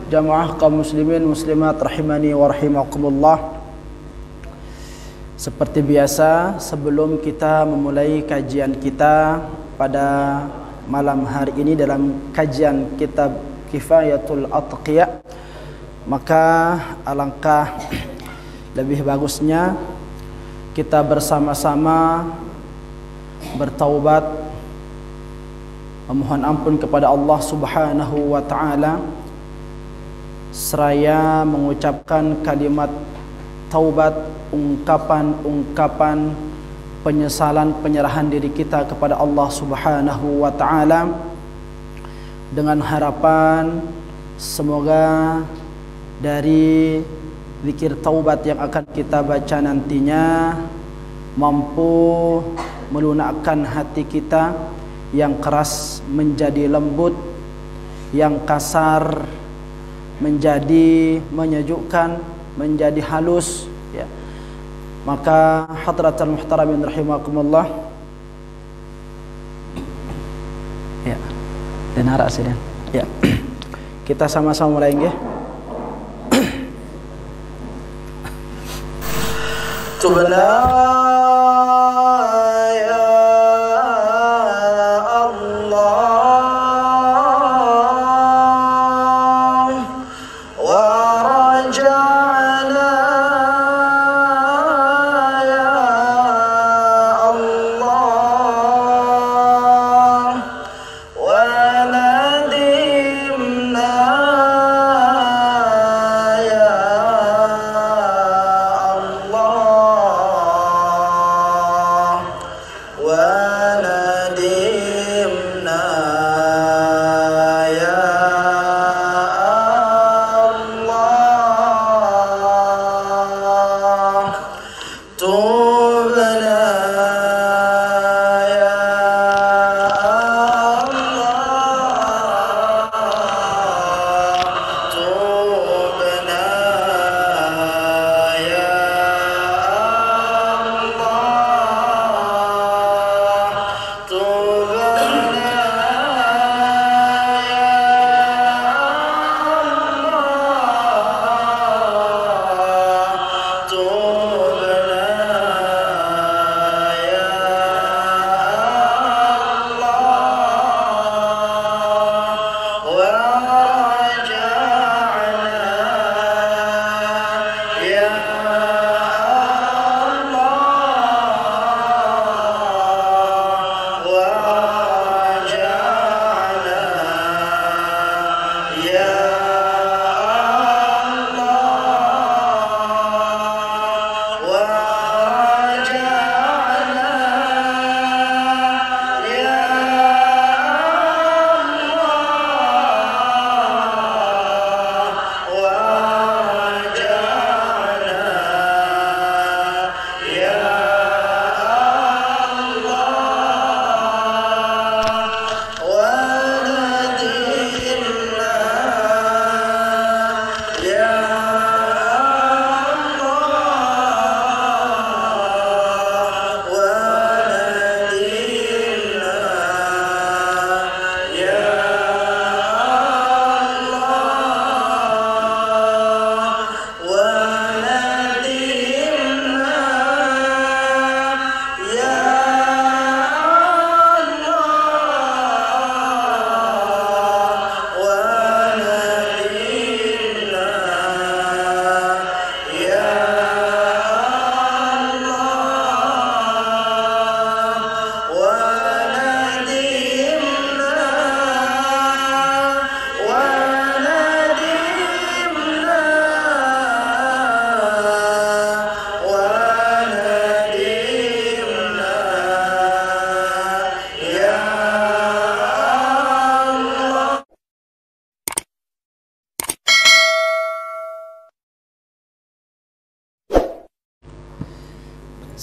Jamaah kaum muslimin muslimat rahimani wa rahimakumullah. Seperti biasa, sebelum kita memulai kajian kita pada malam hari ini dalam kajian kitab Kifayatul Atqiya, maka alangkah lebih bagusnya kita bersama-sama bertaubat, memohon ampun kepada Allah Subhanahu wa taala, seraya mengucapkan kalimat taubat, ungkapan-ungkapan penyesalan, penyerahan diri kita kepada Allah Subhanahu wa taala, dengan harapan semoga dari zikir taubat yang akan kita baca nantinya mampu melunakkan hati kita yang keras menjadi lembut, yang kasar menjadi menyejukkan, menjadi halus, ya. Maka hadratul muhtaramin rahimakumullah, ya, dan harap sedang, ya, kita sama-sama mulai nggih. Tubna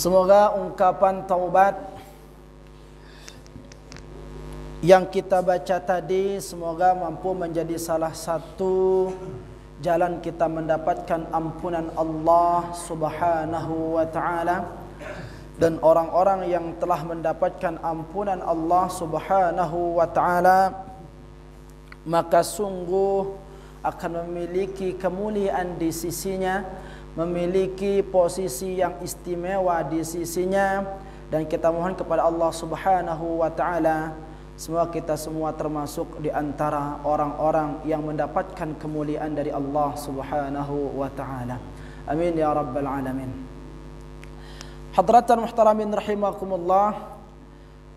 semoga ungkapan taubat yang kita baca tadi semoga mampu menjadi salah satu jalan kita mendapatkan ampunan Allah Subhanahu wa taala, dan orang-orang yang telah mendapatkan ampunan Allah Subhanahu wa taala maka sungguh akan memiliki kemuliaan di sisinya, memiliki posisi yang istimewa di sisinya. Dan kita mohon kepada Allah Subhanahu wa taala, semoga kita semua termasuk di antara orang-orang yang mendapatkan kemuliaan dari Allah Subhanahu wa taala. Amin ya rabbal alamin. Hadratan muhtaramin rahimakumullah.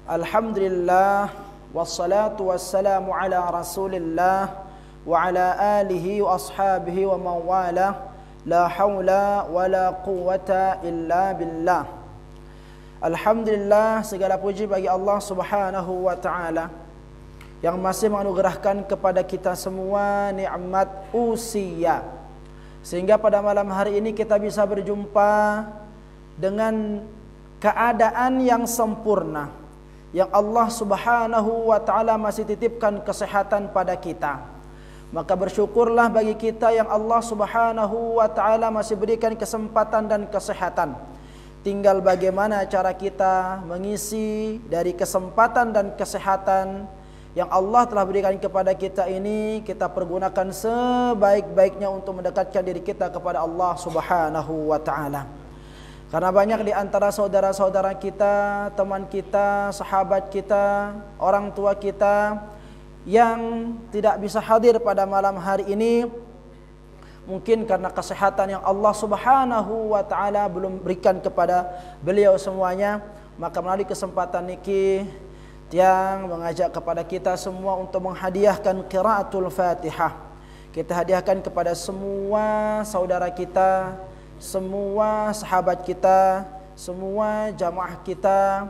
Alhamdulillah wassalatu wassalamu ala Rasulillah wa ala alihi wa ashabihi wa mawala. La hawla wa la quwwata illa billah. Alhamdulillah, segala puji bagi Allah Subhanahu wa taala yang masih menganugerahkan kepada kita semua nikmat usia, sehingga pada malam hari ini kita bisa berjumpa dengan keadaan yang sempurna, yang Allah Subhanahu wa taala masih titipkan kesehatan pada kita. Maka bersyukurlah bagi kita yang Allah Subhanahu wa taala masih berikan kesempatan dan kesehatan. Tinggal bagaimana cara kita mengisi dari kesempatan dan kesehatan yang Allah telah berikan kepada kita ini, kita pergunakan sebaik-baiknya untuk mendekatkan diri kita kepada Allah Subhanahu wa taala. Karena banyak di antara saudara-saudara kita, teman kita, sahabat kita, orang tua kita yang tidak bisa hadir pada malam hari ini, mungkin karena kesehatan yang Allah Subhanahu wa taala belum berikan kepada beliau semuanya. Maka melalui kesempatan niki yang mengajak kepada kita semua untuk menghadiahkan qiraatul Fatihah. Kita hadiahkan kepada semua saudara kita, semua sahabat kita, semua jamaah kita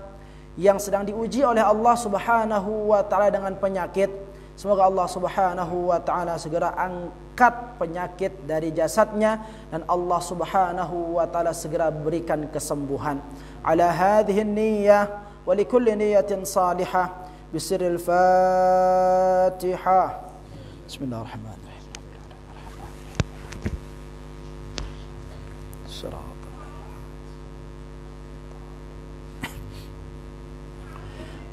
yang sedang diuji oleh Allah Subhanahu wa taala dengan penyakit. Semoga Allah Subhanahu wa taala segera angkat penyakit dari jasadnya dan Allah Subhanahu wa taala segera berikan kesembuhan. Ala hadhihi niyyah wa likulli niyyatin salihah bisirril Fatihah. Bismillahirrahmanirrahim.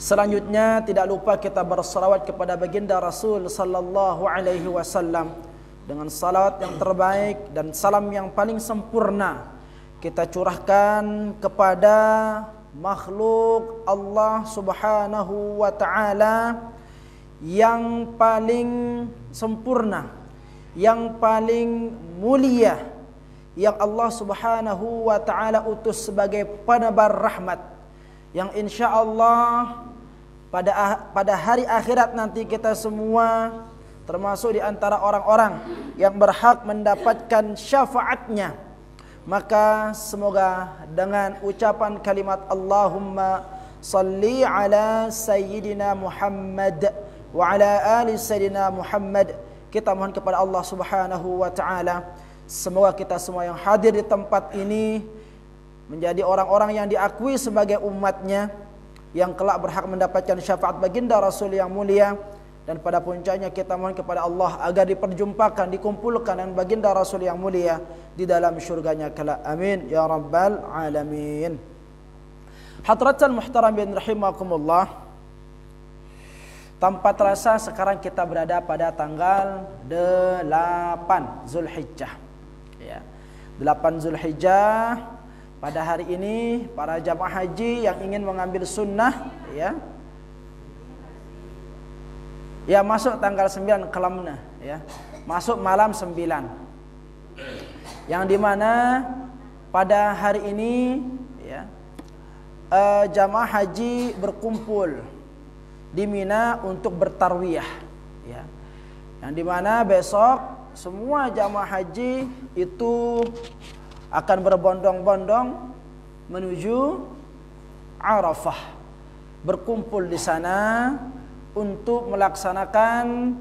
Selanjutnya tidak lupa kita bersalawat kepada baginda Rasul sallallahu alaihi wasallam dengan salawat yang terbaik dan salam yang paling sempurna kita curahkan kepada makhluk Allah Subhanahu wa taala yang paling sempurna, yang paling mulia, yang Allah Subhanahu wa taala utus sebagai penebar rahmat, yang insyaallah pada hari akhirat nanti kita semua termasuk di antara orang-orang yang berhak mendapatkan syafaatnya. Maka semoga dengan ucapan kalimat Allahumma salli ala sayyidina Muhammad wa ala ali sayyidina Muhammad, kita mohon kepada Allah Subhanahu wa taala semoga kita semua yang hadir di tempat ini menjadi orang-orang yang diakui sebagai umatnya, yang kelak berhak mendapatkan syafaat baginda Rasul yang mulia. Dan pada puncaknya kita mohon kepada Allah agar diperjumpakan, dikumpulkan dengan baginda Rasul yang mulia di dalam syurganya kelak. Amin ya rabbal alamin. Hadratan muhtaramin rahimakumullah, tanpa terasa sekarang kita berada pada tanggal 8 Zulhijjah ya. 8 Zulhijjah. Pada hari ini para jamaah haji yang ingin mengambil sunnah ya masuk tanggal 9 kelamna ya, masuk malam 9, yang dimana pada hari ini ya jamaah haji berkumpul di Mina untuk bertarwiyah ya, yang dimana besok semua jamaah haji itu akan berbondong-bondong menuju Arafah, berkumpul di sana untuk melaksanakan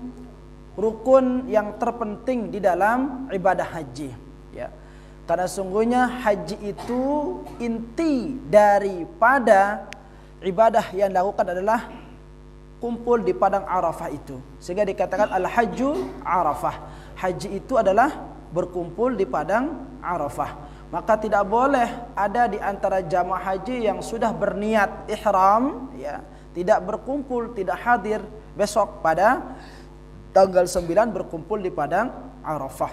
rukun yang terpenting di dalam ibadah haji ya. Karena sungguhnya haji itu inti daripada ibadah yang dilakukan adalah kumpul di padang Arafah itu, sehingga dikatakan al-hajju Arafah. Haji itu adalah berkumpul di padang Arafah. Maka tidak boleh ada di antara jamaah haji yang sudah berniat ihram ya, tidak berkumpul, tidak hadir besok pada tanggal 9 berkumpul di padang Arafah.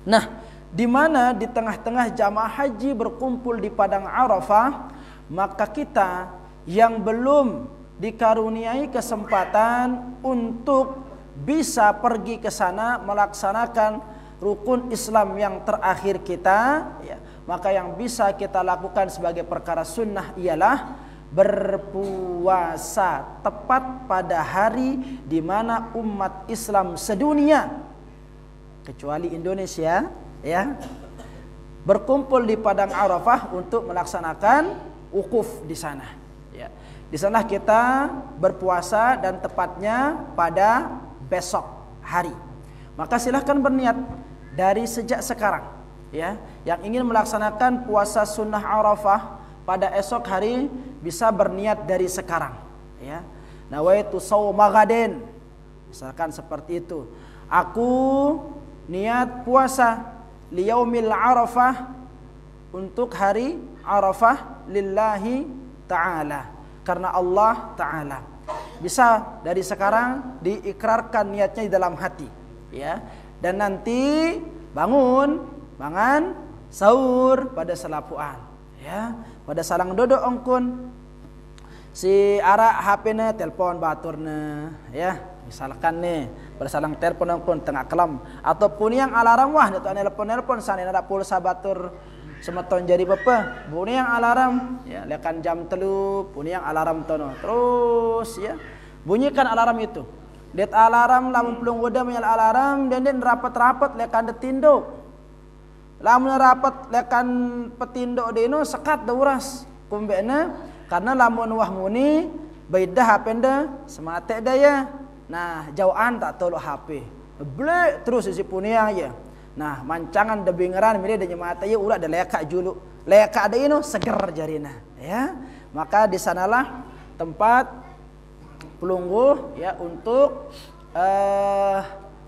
Nah, di mana di tengah-tengah jamaah haji berkumpul di padang Arafah, maka kita yang belum dikaruniai kesempatan untuk bisa pergi ke sana melaksanakan rukun Islam yang terakhir kita, ya, maka yang bisa kita lakukan sebagai perkara sunnah ialah berpuasa tepat pada hari di mana umat Islam sedunia kecuali Indonesia, ya, berkumpul di padang Arafah untuk melaksanakan wukuf di sana. Ya. Di sana kita berpuasa dan tepatnya pada besok hari. Maka silahkan berniat dari sejak sekarang, ya. Yang ingin melaksanakan puasa sunnah Arafah pada esok hari bisa berniat dari sekarang, ya. Nawaitu shauma ghadin, misalkan seperti itu. Aku niat puasa liyaumil Arafah, untuk hari Arafah lillahi ta'ala, karena Allah ta'ala. Bisa dari sekarang diikrarkan niatnya di dalam hati, ya. Dan nanti bangun sahur pada salapuan, ya. Pada salang dodok ongkun si ara HP-na telepon baturna, ya. Misalkan nih pada salang telepon ongkun tengah kelam, ataupun yang alarm wah itu nelpon sana ada pulsa batur semeton jadi apa bunyi yang alarm, ya, lekan jam 3 bunyi yang alarm tono terus, ya, bunyikan alarm itu. Det alarm lamun pelung udah menyal alarm dan rapat-rapat lekan detinduk. Lamun rapat lekan petinduk dino sekat dauras kumbena, karena lamun wah muni baidah hapenda semate daya. Nah, jauhan tak tolok HP. Blek terus isi punia ya. Nah, mancangan debingeran mire de mata ya ulah de leka julu. Leka ada ino seger jarina, ya. Maka di sanalah tempat pelungguh, ya, untuk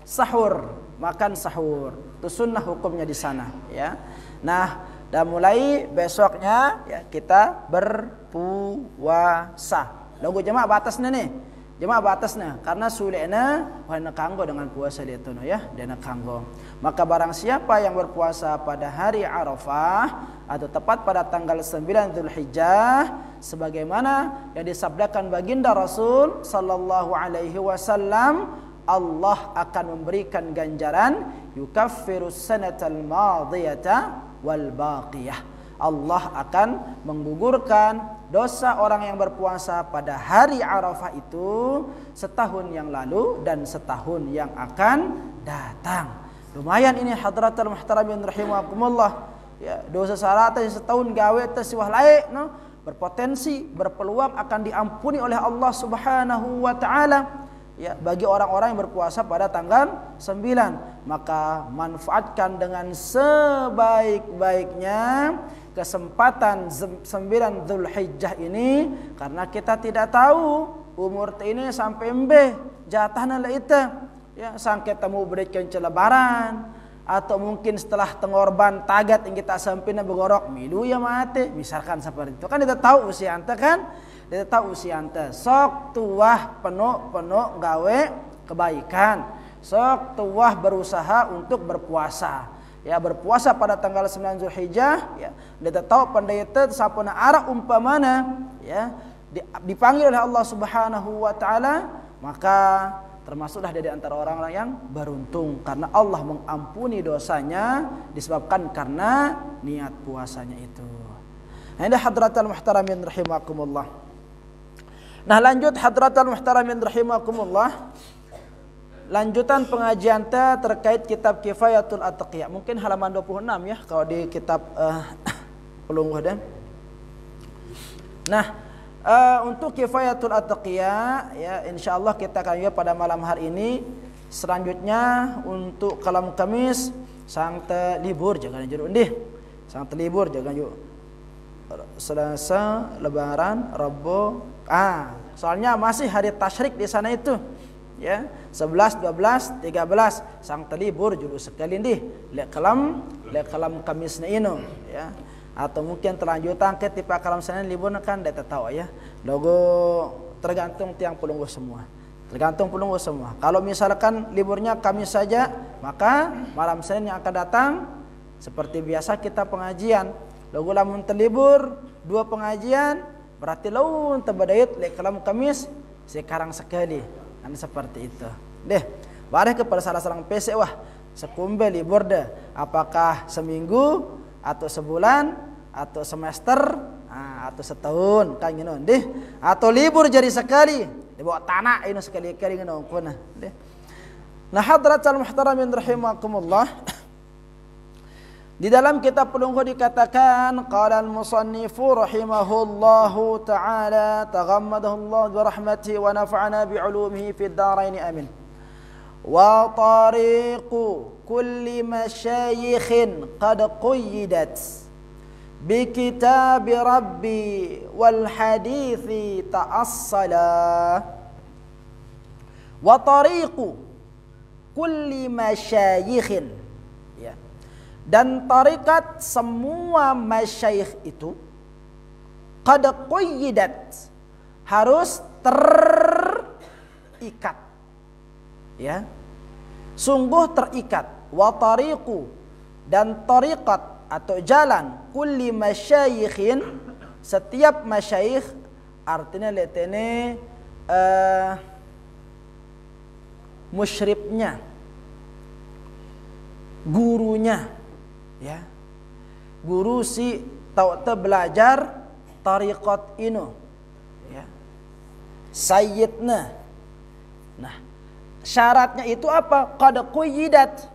sahur, makan sahur. Itu sunnah hukumnya di sana, ya. Nah, dan mulai besoknya, ya, kita berpuasa. Lagu jemaah batasnya nih. Jemaah batasnya karena sulitnya wahana kanggo dengan puasa dia tuh, ya, dena kanggo. Maka barang siapa yang berpuasa pada hari Arafah atau tepat pada tanggal 9 Dzulhijjah sebagaimana yang disabdakan baginda Rasul sallallahu alaihi wasallam, Allah akan memberikan ganjaran yukaffirus sanatal madiyata wal baqiyah. Allah akan menggugurkan dosa orang yang berpuasa pada hari Arafah itu setahun yang lalu dan setahun yang akan datang. Lumayan ini hadratul muhtaramin rahimakumullah, ya, dosa salata setahun gawe tesiwah laik, no, berpotensi berpeluang akan diampuni oleh Allah Subhanahu wa taala, ya, bagi orang-orang yang berpuasa pada tanggal 9. Maka manfaatkan dengan sebaik-baiknya kesempatan 9 Dzulhijjah ini, karena kita tidak tahu umur ini sampai embe jatahna la ita, ya, sangke temu berikan celebaran atau mungkin setelah tengorban tagat yang kita sampina begorok milu ya mati, misalkan seperti itu. Kan kita tahu usia anta, kan kita tahu usia anta sok tuah penuh gawe kebaikan, sok tuah berusaha untuk berpuasa, ya, berpuasa pada tanggal 9 Dzulhijjah, ya, kita tahu pandayata sapuna arah umpamana, ya, dipanggil oleh Allah Subhanahu wa taala, maka termasuklah dari antara orang-orang yang beruntung karena Allah mengampuni dosanya disebabkan karena niat puasanya itu. Nah, ini hadratul muhtaramin rahimakumullah. Nah, lanjut hadratul muhtaramin rahimakumullah. Lanjutan pengajian terkait kitab Kifayatul Attaqiyah. Mungkin halaman 26, ya, kalau di kitab Pelungguh dan. Nah, untuk Kifayatul Attaqiyah, ya, insyaallah kita akan lihat pada malam hari ini. Selanjutnya untuk kalam Kamis sang libur jangan jero ndih. Sang libur jangan yuk. Selasa, Lebaran, Rabu. Soalnya masih hari tasyrik di sana itu. Ya, 11, 12, 13 sang libur julu sekali ndih. Lek kalam Kamisna ino, ya. Atau mungkin terlanjutan ke tipe kalam Senin libur kan tidak tahu, ya. Logo tergantung tiang pelungguh semua. Tergantung pelunggu semua. Kalau misalkan liburnya Kamis saja, maka malam Senin yang akan datang seperti biasa kita pengajian. Lagu lamun terlibur 2 pengajian, berarti laun tabadait lek kalam Kamis sekarang sekali. Kan seperti itu. Deh, bareh kepada salah seorang PC wah, sekumbe libur deh. Apakah seminggu atau sebulan atau semester atau setahun kan gitu deh. Atau libur jadi sekali. Dibawa tanah ini sekali-kali ngono kuna deh. Nah, hadratul muhtaramin rahimakumullah. Di dalam kitab pelunggu dikatakan qala al-musannifu rahimahullahu ta'ala taghammadahu Allah bi rahmatihi wa nafa'ana bi 'ulumihi fid dharain amin. Wa tariqu kulli masyayikhin qad qayyidat bi kitab rabbi wal hadithi ta'assala. Wa tariqu kulli masyayikhin, dan tarikat semua masyayikh itu qad qayyidat, harus terikat, ya, sungguh terikat. Wa tariqu, dan tarikat atau jalan kulli masyayikhin, setiap masyayikh, artinya letene musyribnya, gurunya, ya, guru si tau belajar tariqat inu, ya, sayyidna. Nah, syaratnya itu apa? Qad qayyidat,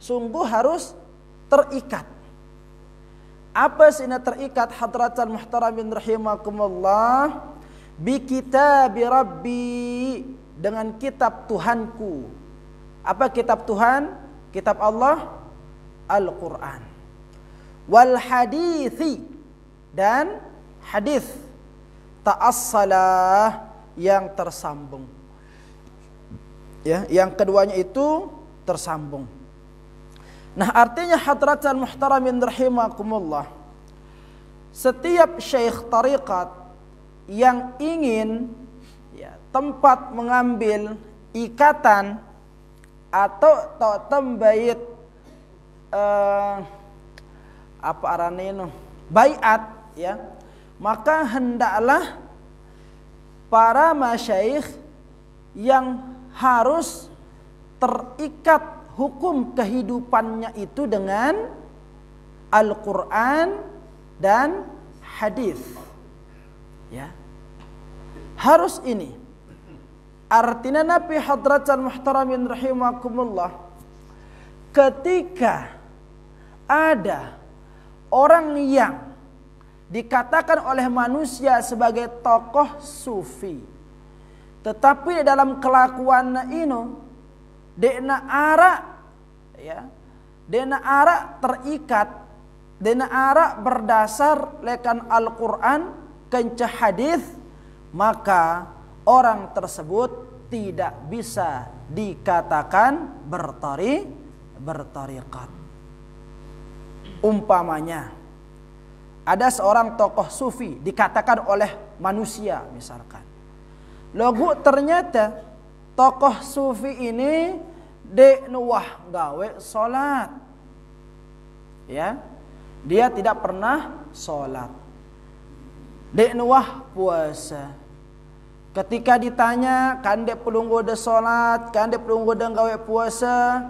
sungguh harus terikat. Apa sih terikat hadratul muhtaramin rahimakumullah? Bi kitabi rabbi, dengan kitab Tuhanku. Apa kitab Tuhan? Kitab Allah, Al-Quran. Wal hadithi, dan hadis. Ta'assalah, yang tersambung. Ya, yang keduanya itu tersambung. Nah, artinya hadratul muhtaramin rahimakumullah, setiap syekh tariqat yang ingin, ya, tempat mengambil ikatan atau tambait apa arane itu baiat, ya, maka hendaklah para masyayikh yang harus terikat hukum kehidupannya itu dengan Al-Quran dan hadis, ya, harus ini. Artinya Nabi hadratul muhtaramin rahimakumullah, ketika ada orang yang dikatakan oleh manusia sebagai tokoh sufi, tetapi dalam kelakuannya ini dena ara, ya, dena ara terikat, dena ara berdasar lekan Al-Quran kenca hadis, maka orang tersebut tidak bisa dikatakan bertariqat. Umpamanya ada seorang tokoh sufi dikatakan oleh manusia misalkan, logo ternyata tokoh sufi ini dek nuwah gawe salat, ya, dia tidak pernah salat, dek nuwah puasa. Ketika ditanya kan dek pelunggu de salat, kan dek pelunggu de gawe puasa,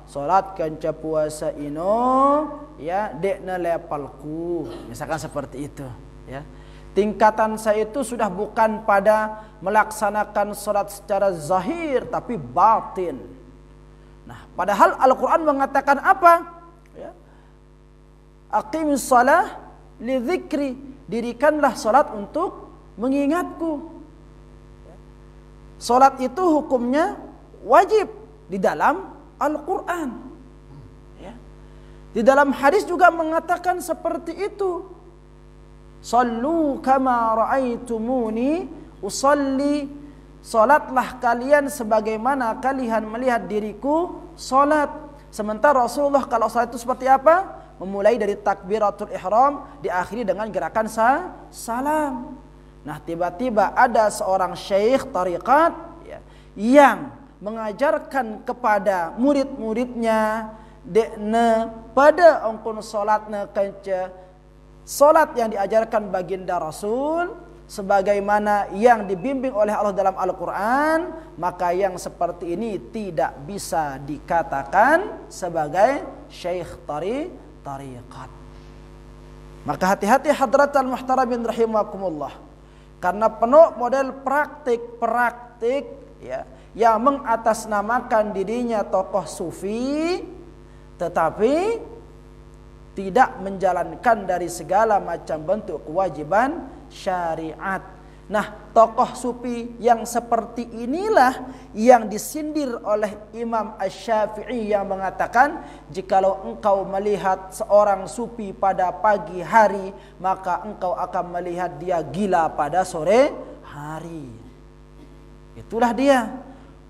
salat kanca puasa ino, ya, dek na lepalku, misalkan seperti itu, ya. Tingkatan saya itu sudah bukan pada melaksanakan salat secara zahir tapi batin. Nah, padahal Al-Quran mengatakan apa? Ya. Aqimis shalah li dzikri, dirikanlah salat untuk mengingatku. Salat itu hukumnya wajib di dalam Al-Quran, ya. Di dalam hadis juga mengatakan seperti itu. Sallu kama ra'aitumuni usalli, salatlah kalian sebagaimana kalian melihat diriku salat. Sementara Rasulullah kalau salat itu seperti apa? Memulai dari takbiratul ihram, diakhiri dengan gerakan salam. Nah, tiba-tiba ada seorang syekh tariqat, ya, yang mengajarkan kepada murid-muridnya dekne pada ongkon salatna kanca salat yang diajarkan baginda Rasul sebagaimana yang dibimbing oleh Allah dalam Al-Quran, maka yang seperti ini tidak bisa dikatakan sebagai syekh tariqat. Maka hati-hati hadratal muhtaramin rahimakumullah, karena penuh model praktik-praktik ya, yang mengatasnamakan dirinya tokoh sufi tetapi tidak menjalankan dari segala macam bentuk kewajiban syariat. Nah, tokoh sufi yang seperti inilah yang disindir oleh Imam Asy-Syafi'i yang mengatakan, jikalau engkau melihat seorang sufi pada pagi hari, maka engkau akan melihat dia gila pada sore hari. Itulah dia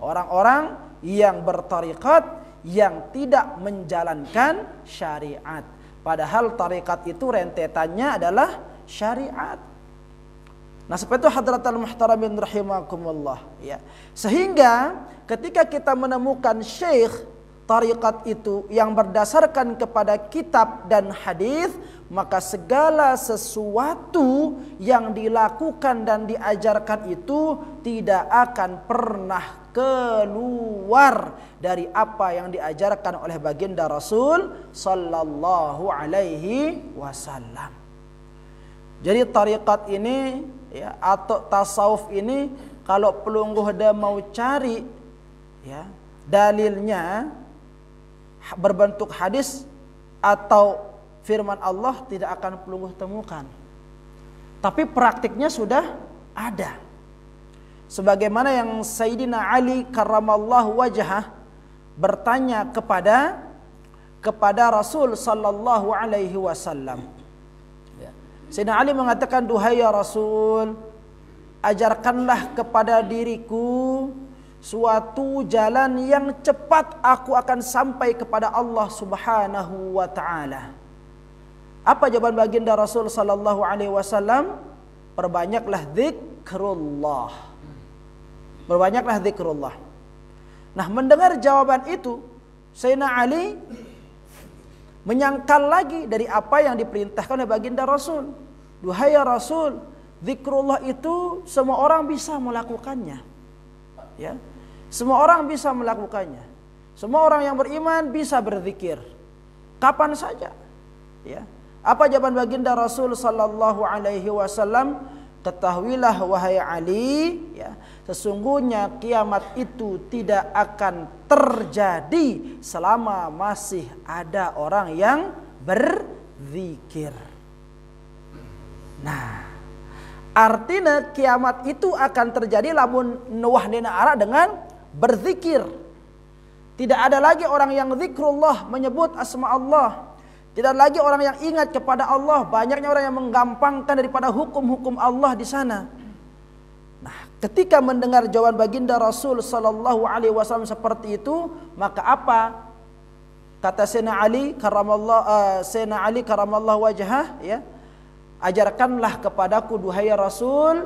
orang-orang yang bertarikat yang tidak menjalankan syariat. Padahal tarikat itu rentetannya adalah syariat. Nah, seperti itu hadratal muhtaramin rahimakumullah ya. Sehingga ketika kita menemukan syekh tarikat itu yang berdasarkan kepada kitab dan hadis, maka segala sesuatu yang dilakukan dan diajarkan itu tidak akan pernah keluar dari apa yang diajarkan oleh baginda Rasul sallallahu alaihi wasallam. Jadi tarikat ini ya, atau tasawuf ini, kalau pelungguh dia mau cari ya dalilnya berbentuk hadis atau firman Allah, tidak akan pelungguh temukan. Tapi praktiknya sudah ada. Sebagaimana yang Sayyidina Ali karramallahu wajhah bertanya kepada Rasul sallallahu alaihi wasallam. Sayyidina Ali mengatakan, duhai ya Rasul, ajarkanlah kepada diriku suatu jalan yang cepat aku akan sampai kepada Allah Subhanahu wa taala. Apa jawaban baginda Rasul sallallahu alaihi wasallam? Perbanyaklah zikrullah. Berbanyaklah zikrullah. Nah, mendengar jawaban itu, Sayyidina Ali menyangkal lagi dari apa yang diperintahkan oleh baginda Rasul. Duhai ya Rasul, zikrullah itu semua orang bisa melakukannya. Ya. Semua orang bisa melakukannya. Semua orang yang beriman bisa berzikir kapan saja. Ya. Apa jawaban baginda Rasul sallallahu alaihi wasallam? Ketahuilah wahai Ali, ya, sesungguhnya kiamat itu tidak akan terjadi selama masih ada orang yang berzikir. Nah, artinya kiamat itu akan terjadi lamun wahdina ara dengan berzikir. Tidak ada lagi orang yang zikrullah, menyebut asma Allah. Tidak lagi orang yang ingat kepada Allah. Banyaknya orang yang menggampangkan daripada hukum-hukum Allah di sana. Nah, ketika mendengar jawaban baginda Rasul sallallahu alaihi wasallam seperti itu, maka apa kata Sayyidina Ali karamallahu wajhah, ya, ajarkanlah kepadaku duhai Rasul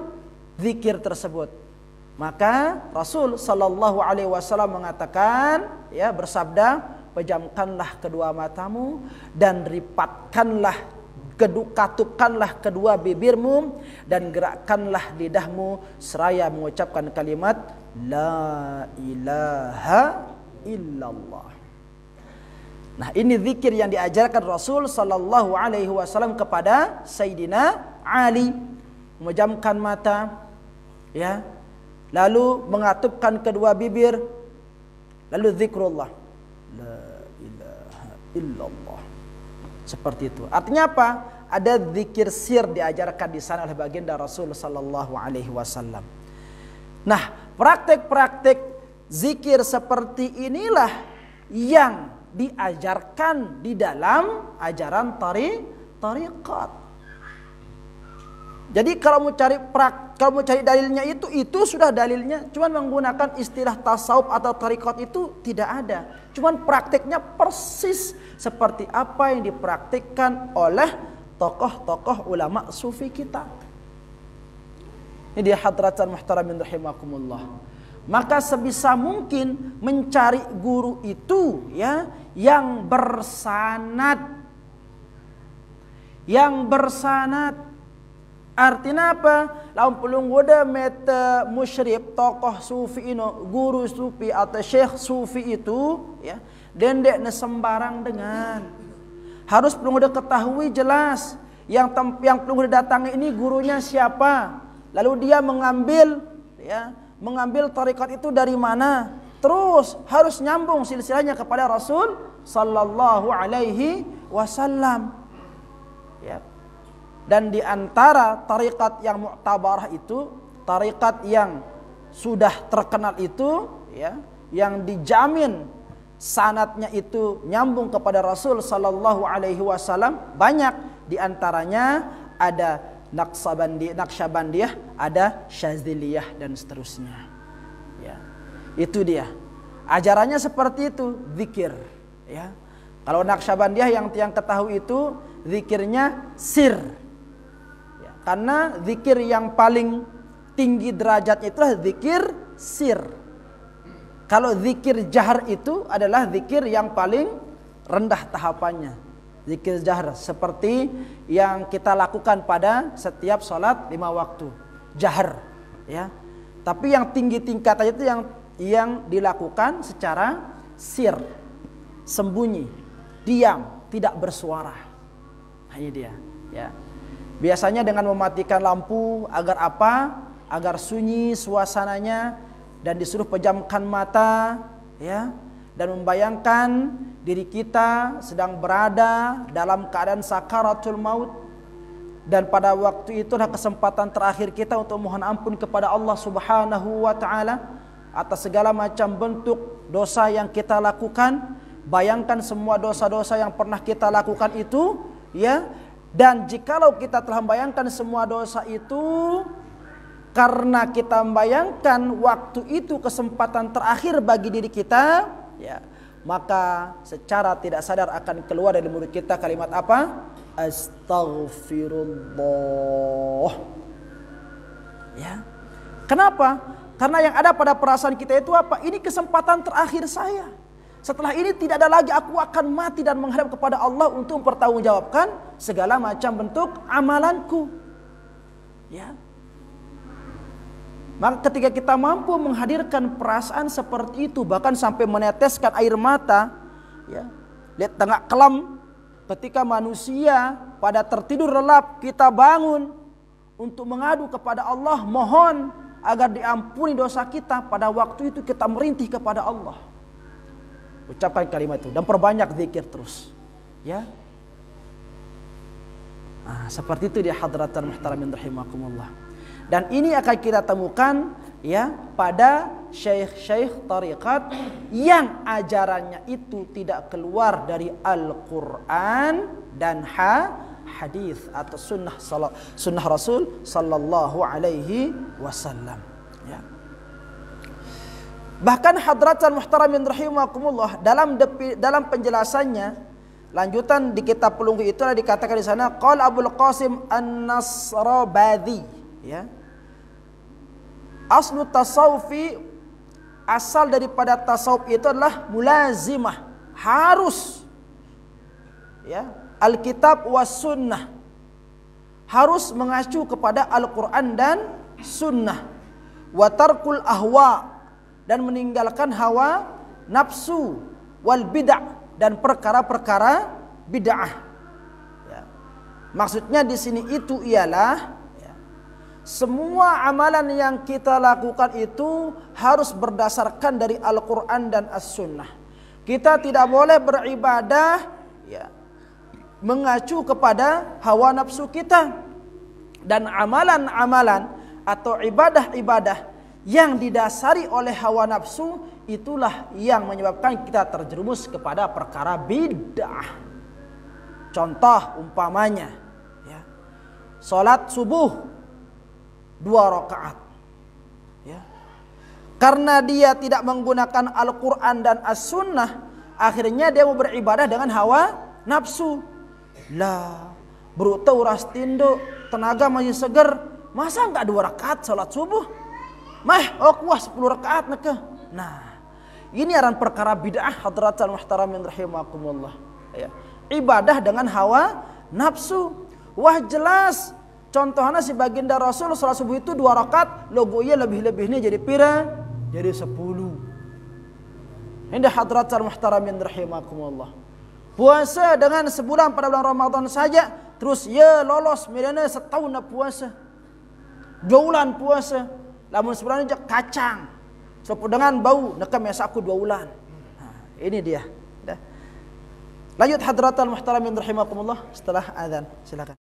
zikir tersebut. Maka Rasul sallallahu alaihi wasallam mengatakan, ya, bersabda, pejamkanlah kedua matamu dan ripatkanlah, katupkanlah kedua bibirmu dan gerakkanlah lidahmu seraya mengucapkan kalimat la ilaha illallah. Nah, ini zikir yang diajarkan Rasul sallallahu alaihi wasallam kepada Sayyidina Ali. Memejamkan mata, ya, lalu mengatupkan kedua bibir, lalu zikrullah la ilaha illallah. Seperti itu. Artinya apa? Ada zikir sir diajarkan di sana oleh baginda Rasul sallallahu alaihi wasallam. Nah, praktek-praktek zikir seperti inilah yang diajarkan di dalam ajaran tariqat. Jadi kalau mau cari dalilnya itu sudah dalilnya. Cuman menggunakan istilah tasawuf atau tariqat itu tidak ada. Cuman prakteknya persis seperti apa yang dipraktikkan oleh tokoh-tokoh ulama sufi kita. Ini dia hadratan muhtaramin rahimakumullah. Maka sebisa mungkin mencari guru itu ya yang bersanad. Yang bersanad artinya apa? Lawan pelung goda meta musyrib tokoh sufi ino, guru sufi atau syekh sufi itu ya, dendek ne sembarang dengan. Harus pelung goda ketahui jelas yang pelung goda datangi ini gurunya siapa. Lalu dia mengambil tarikat itu dari mana? Terus harus nyambung silsilahnya kepada Rasul sallallahu alaihi wasallam. Ya. Dan di antara tarikat yang mu'tabarah itu, tarikat yang sudah terkenal itu, ya, yang dijamin sanadnya itu nyambung kepada Rasul sallallahu alaihi wasallam, banyak. Di antaranya ada Naqsyabandiyah, ada Syaziliyah dan seterusnya. Ya. Itu dia. Ajarannya seperti itu, zikir, ya. Kalau Naqsyabandiyah yang tiang ketahui itu zikirnya sir. Ya, karena zikir yang paling tinggi derajatnya itulah zikir sir. Kalau zikir jahar itu adalah zikir yang paling rendah tahapannya. Zikir jahar seperti yang kita lakukan pada setiap sholat 5 waktu. Jahar, ya. Tapi yang tinggi tingkatannya itu yang dilakukan secara sir, sembunyi, diam, tidak bersuara. Ini dia, ya. Biasanya dengan mematikan lampu agar apa? Agar sunyi suasananya dan disuruh pejamkan mata, ya, dan membayangkan diri kita sedang berada dalam keadaan sakaratul maut, dan pada waktu itu adalah kesempatan terakhir kita untuk mohon ampun kepada Allah Subhanahu wa taala atas segala macam bentuk dosa yang kita lakukan. Bayangkan semua dosa-dosa yang pernah kita lakukan itu, ya. Dan jikalau kita telah membayangkan semua dosa itu, karena kita membayangkan waktu itu kesempatan terakhir bagi diri kita, ya, maka secara tidak sadar akan keluar dari mulut kita kalimat apa? Astaghfirullah. Ya. Kenapa? Karena yang ada pada perasaan kita itu apa? Ini kesempatan terakhir saya. Setelah ini tidak ada lagi, aku akan mati dan menghadap kepada Allah untuk mempertanggungjawabkan segala macam bentuk amalanku. Ya. Maka ketika kita mampu menghadirkan perasaan seperti itu, bahkan sampai meneteskan air mata, ya, lihat tengah kelam, ketika manusia pada tertidur lelap, kita bangun untuk mengadu kepada Allah, mohon agar diampuni dosa kita. Pada waktu itu kita merintih kepada Allah. Ucapkan kalimat itu dan perbanyak zikir terus, ya. Seperti itu dia hadratan muhtaramin rahimakumullah. Dan ini akan kita temukan, ya, pada syekh-syekh tariqat yang ajarannya itu tidak keluar dari Al-Quran dan hadis atau sunnah Rasul sallallahu alaihi wasallam. Ya. Bahkan hadratan muhtaramin rahimakumullah dalam penjelasannya lanjutan di kitab pelunggu itu ada dikatakan di sana qala Abul Qasim An-Nasrabadhi, ya. Aslu tasawufi, asal daripada tasawuf itu adalah mulazimah, harus, ya, Alkitab was sunnah, harus mengacu kepada Al-Quran dan sunnah, wa tarkul ahwa, dan meninggalkan hawa nafsu, wal bid'ah, dan perkara-perkara bid'ah. Ya. Maksudnya di sini itu ialah, ya, semua amalan yang kita lakukan itu harus berdasarkan dari Al-Quran dan As-Sunnah. Kita tidak boleh beribadah, ya, mengacu kepada hawa nafsu kita. Dan amalan-amalan atau ibadah-ibadah yang didasari oleh hawa nafsu, itulah yang menyebabkan kita terjerumus kepada perkara bid'ah. Contoh umpamanya, ya, salat subuh 2 rakaat, ya, karena dia tidak menggunakan Al-Quran dan As-Sunnah, akhirnya dia mau beribadah dengan hawa nafsu. Lah, berutau ras tinduk, tenaga masih seger, masa enggak 2 rakaat salat subuh? kuah 10 rakaat nak. Nah, ini aran perkara bid'ah hadratal muhtaramin rahimakumullah. Ya. Ibadah dengan hawa nafsu. Wah jelas contohnya si baginda Rasul salat subuh itu 2 rakaat, logo iya lebih-lebihnya jadi pira? Jadi 10. Ini hadratal muhtaramin rahimakumullah. Puasa dengan sebulan pada bulan Ramadan saja, terus ya lolos milana setahun nak puasa. 2 bulan puasa. Lamun sebulan aja kacang. So dengan bau nak mesaku 2 bulan. Nah, ini dia. Dah. Lanjut hadratal muhtaramin rahimakumullah setelah azan. Silakan.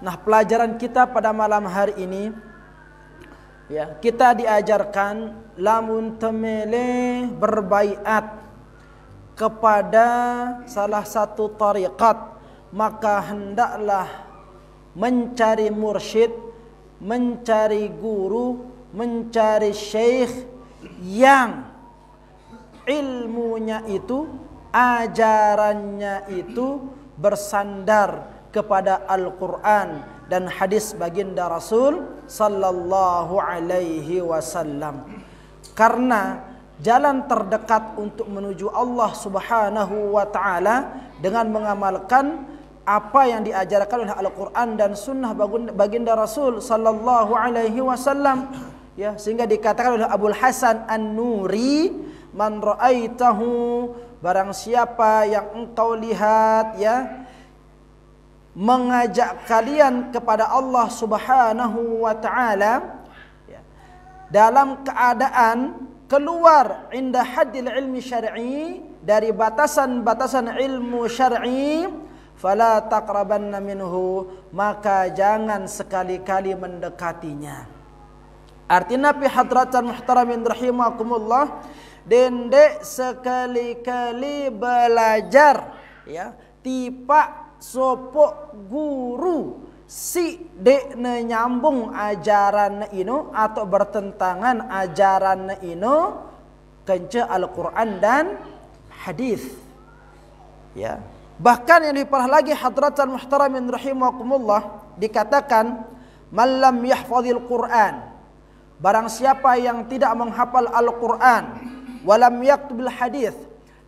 Nah, pelajaran kita pada malam hari ini, ya, kita diajarkan lamun temele berbaiat kepada salah satu tariqat, maka hendaklah mencari mursyid, mencari guru, mencari syekh yang ilmunya itu, ajarannya itu bersandar kepada Al-Quran dan hadis baginda Rasul sallallahu alaihi wasallam. Karena jalan terdekat untuk menuju Allah Subhanahu wa taala dengan mengamalkan apa yang diajarkan oleh Al-Quran dan sunnah baginda Rasul sallallahu alaihi wasallam. Ya, sehingga dikatakan oleh Abul Hasan An-Nuri, man ra'aitahu, barang siapa yang engkau lihat, ya, mengajak kalian kepada Allah Subhanahu wa taala, ya, dalam keadaan keluar inda haddil ilmi syar'i, dari batasan-batasan ilmu syar'i, fala taqrabanna minhu, maka jangan sekali-kali mendekatinya. Artinya fi hadratan muhtaramin rahimakumullah, dendek sekali-kali belajar ya tipa sopok guru si dek nyambung ajaran ino atau bertentangan ajaran ino kence Al-Quran dan hadis ya. Bahkan yang diparah lagi hadratal muhtaramin rahimakumullah dikatakan man lam yahfazil Quran, barang siapa yang tidak menghafal Al-Quran, walam yaktubil hadis,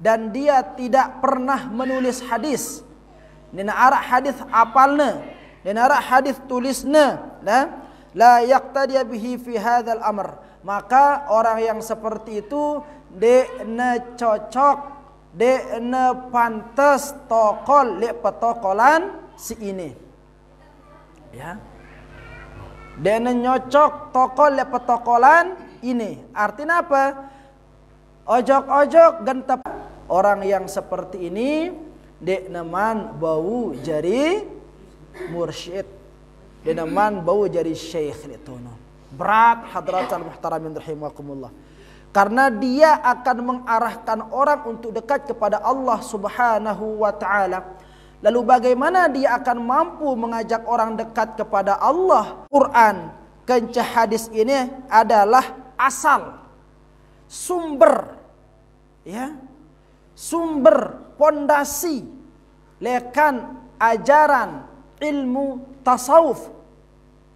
dan dia tidak pernah menulis hadis. Nina arak hadis apalna, nina arak hadis tulisna, la yaqtadi bihi fi hadzal amr. Maka orang yang seperti itu dekna cocok, dekna pantas tokol le petokolan si ini. Ya. Dekna nyocok tokol le petokolan ini. Artinya apa? Ojok-ojok gantap orang yang seperti ini dekna man bau jari mursyid, dekna man bau jari syekh itu. Berat hadratal muhtaramin rahimakumullah. Karena dia akan mengarahkan orang untuk dekat kepada Allah Subhanahu wa taala. Lalu bagaimana dia akan mampu mengajak orang dekat kepada Allah? Quran, kence hadis ini adalah asal, sumber, ya, sumber pondasi lekan ajaran ilmu tasawuf.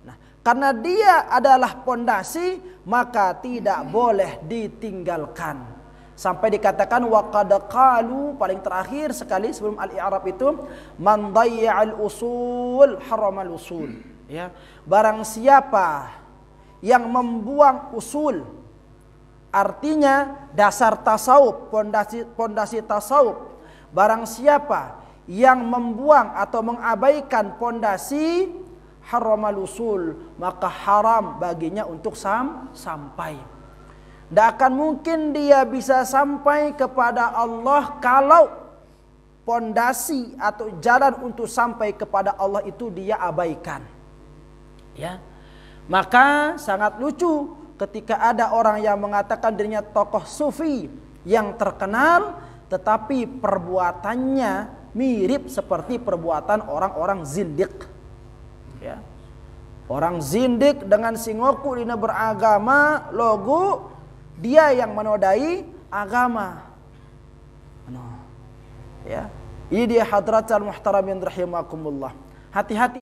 Nah, karena dia adalah pondasi, maka tidak boleh ditinggalkan. Sampai dikatakan waqad qalu, paling terakhir sekali sebelum al-i'rab itu, man dayya'al usul haramal usul. Ya, barang siapa yang membuang usul, artinya dasar tasawuf, pondasi tasawuf. Barang siapa yang membuang atau mengabaikan pondasi haramal usul, maka haram baginya untuk sampai. Tidak akan mungkin dia bisa sampai kepada Allah kalau pondasi atau jalan untuk sampai kepada Allah itu dia abaikan. Ya. Maka sangat lucu ketika ada orang yang mengatakan dirinya tokoh sufi yang terkenal, tetapi perbuatannya mirip seperti perbuatan orang-orang zindik. Ya. Orang zindik dengan singoku dina beragama logo, dia yang menodai agama. Ya, ini dia hadratal muhtaramin rahimakumullah. Hati-hati.